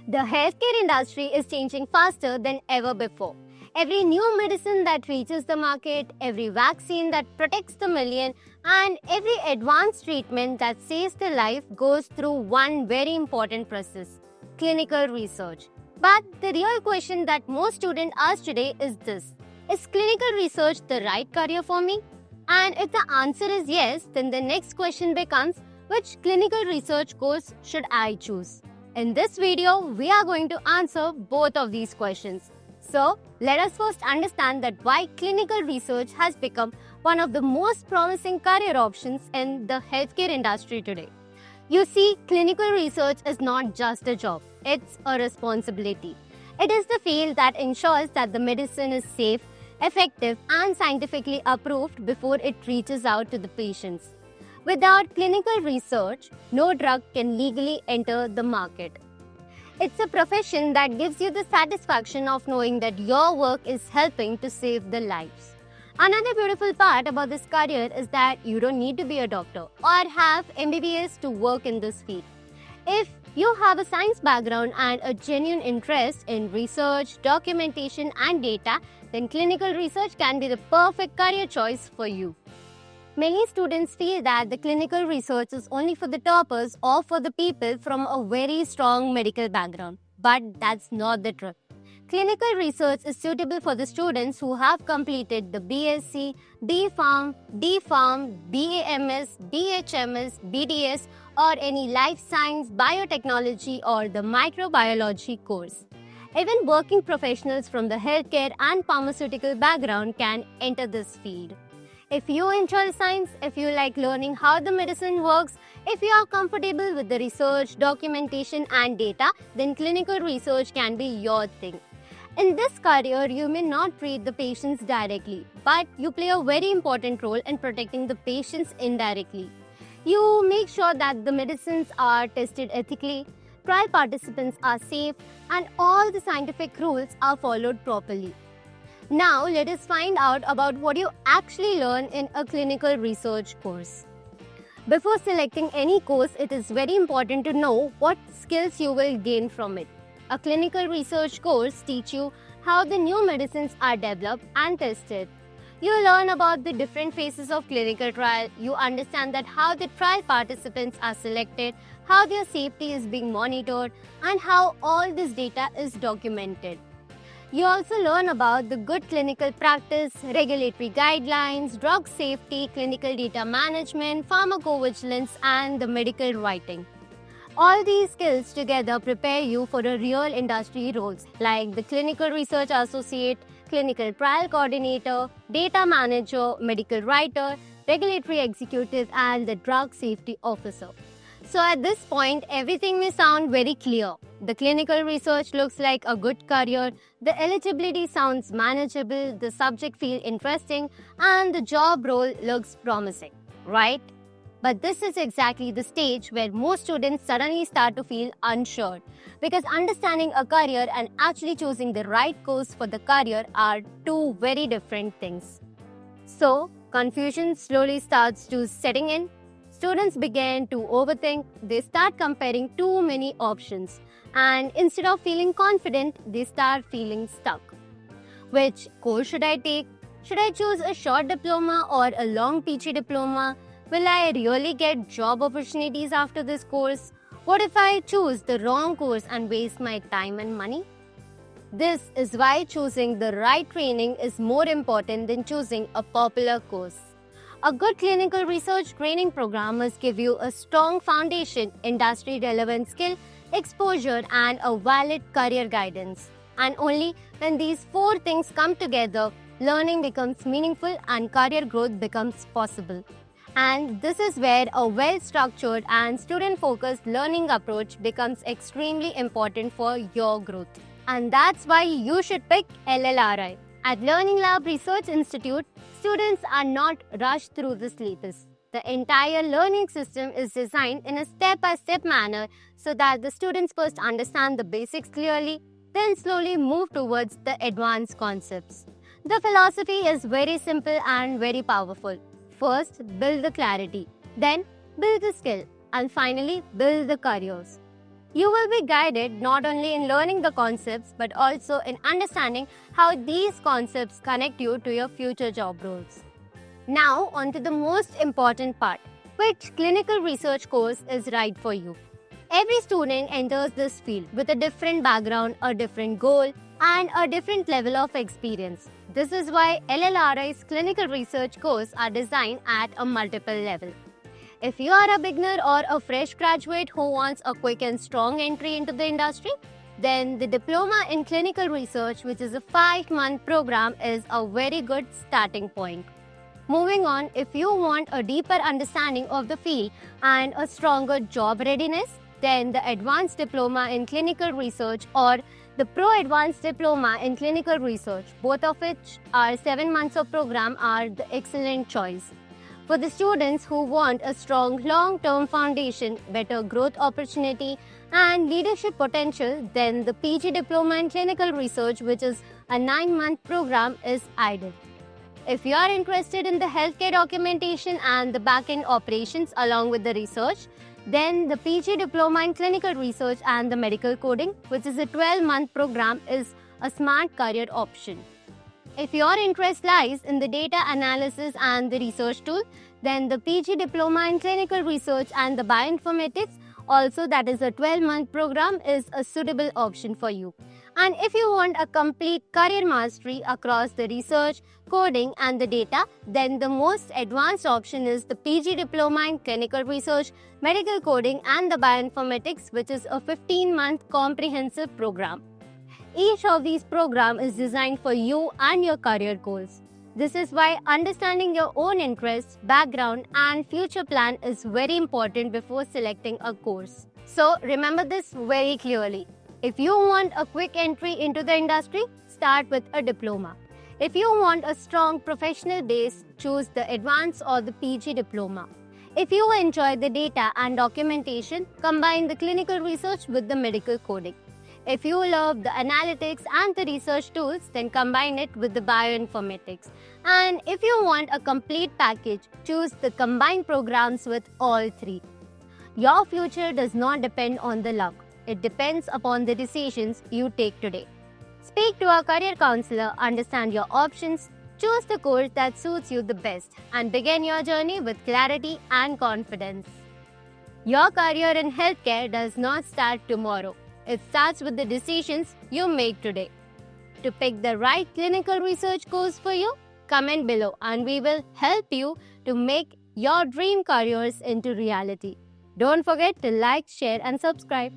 The healthcare industry is changing faster than ever before. Every new medicine that reaches the market, every vaccine that protects the million, and every advanced treatment that saves the life goes through one very important process: clinical research. But the real question that most students ask today is this: is clinical research the right career for me? And if the answer is yes, then the next question becomes, which clinical research course should I choose? In this video, we are going to answer both of these questions. So, let us first understand that why clinical research has become one of the most promising career options in the healthcare industry today. You see, clinical research is not just a job, it's a responsibility. It is the field that ensures that the medicine is safe, effective, and scientifically approved before it reaches out to the patients. Without clinical research, no drug can legally enter the market. It's a profession that gives you the satisfaction of knowing that your work is helping to save the lives. Another beautiful part about this career is that you don't need to be a doctor or have MBBS to work in this field. If you have a science background and a genuine interest in research, documentation, and data, then clinical research can be the perfect career choice for you. Many students feel that the clinical research is only for the toppers or for the people from a very strong medical background. But that's not the truth. Clinical research is suitable for the students who have completed the BSc, B.Pharm, D.Pharm, BAMS, BHMS, BDS, or any life science, biotechnology, or the microbiology course. Even working professionals from the healthcare and pharmaceutical background can enter this field. If you enjoy science, if you like learning how the medicine works, if you are comfortable with the research, documentation, and data, then clinical research can be your thing. In this career, you may not treat the patients directly, but you play a very important role in protecting the patients indirectly. You make sure that the medicines are tested ethically, trial participants are safe, and all the scientific rules are followed properly. Now, let us find out about what you actually learn in a clinical research course. Before selecting any course, it is very important to know what skills you will gain from it. A clinical research course teaches you how the new medicines are developed and tested. You learn about the different phases of clinical trial. You understand that how the trial participants are selected, how their safety is being monitored, and how all this data is documented. You also learn about the good clinical practice, regulatory guidelines, drug safety, clinical data management, pharmacovigilance, and the medical writing. All these skills together prepare you for a real industry roles like the clinical research associate, clinical trial coordinator, data manager, medical writer, regulatory executive, and the drug safety officer. So at this point, everything may sound very clear. The clinical research looks like a good career, the eligibility sounds manageable, the subject feels interesting, and the job role looks promising, right? But this is exactly the stage where most students suddenly start to feel unsure, because understanding a career and actually choosing the right course for the career are two very different things. So, confusion slowly starts to setting in. Students begin to overthink, they start comparing too many options, and instead of feeling confident, they start feeling stuck. Which course should I take? Should I choose a short diploma or a long PG diploma? Will I really get job opportunities after this course? What if I choose the wrong course and waste my time and money? This is why choosing the right training is more important than choosing a popular course. A good clinical research training program must give you a strong foundation, industry-relevant skill, exposure, and a valid career guidance. And only when these four things come together, learning becomes meaningful and career growth becomes possible. And this is where a well-structured and student-focused learning approach becomes extremely important for your growth. And that's why you should pick LLRI. At Learning Lab Research Institute, students are not rushed through the syllabus. The entire learning system is designed in a step-by-step manner so that the students first understand the basics clearly, then slowly move towards the advanced concepts. The philosophy is very simple and very powerful. First, build the clarity, then build the skill, and finally, build the careers. You will be guided not only in learning the concepts but also in understanding how these concepts connect you to your future job roles. Now, on to the most important part. Which clinical research course is right for you? Every student enters this field with a different background, a different goal, and a different level of experience. This is why LLRI's clinical research course are designed at a multiple level. If you are a beginner or a fresh graduate who wants a quick and strong entry into the industry, then the Diploma in Clinical Research, which is a 5-month program, is a very good starting point. Moving on, if you want a deeper understanding of the field and a stronger job readiness, then the Advanced Diploma in Clinical Research or the Pro Advanced Diploma in Clinical Research, both of which are 7 months of program, are the excellent choice. For the students who want a strong long-term foundation, better growth opportunity and leadership potential, then the PG Diploma in Clinical Research, which is a 9-month program, is ideal. If you are interested in the healthcare documentation and the back-end operations along with the research, then the PG Diploma in Clinical Research and the Medical Coding, which is a 12-month program, is a smart career option. If your interest lies in the data analysis and the research tool, then the PG Diploma in Clinical Research and the Bioinformatics, also that is a 12-month program, is a suitable option for you. And if you want a complete career mastery across the research, coding and the data, then the most advanced option is the PG Diploma in Clinical Research, Medical Coding and the Bioinformatics, which is a 15-month comprehensive program. Each of these programs is designed for you and your career goals. This is why understanding your own interests, background and future plan is very important before selecting a course. So remember this very clearly. If you want a quick entry into the industry, start with a diploma. If you want a strong professional base, choose the advanced or the PG diploma. If you enjoy the data and documentation, combine the clinical research with the medical coding. If you love the analytics and the research tools, then combine it with the bioinformatics. And if you want a complete package, choose the combined programs with all three. Your future does not depend on the luck. It depends upon the decisions you take today. Speak to a career counselor, understand your options, choose the course that suits you the best, and begin your journey with clarity and confidence. Your career in healthcare does not start tomorrow. It starts with the decisions you make today. To pick the right clinical research course for you, comment below and we will help you to make your dream careers into reality. Don't forget to like, share and subscribe.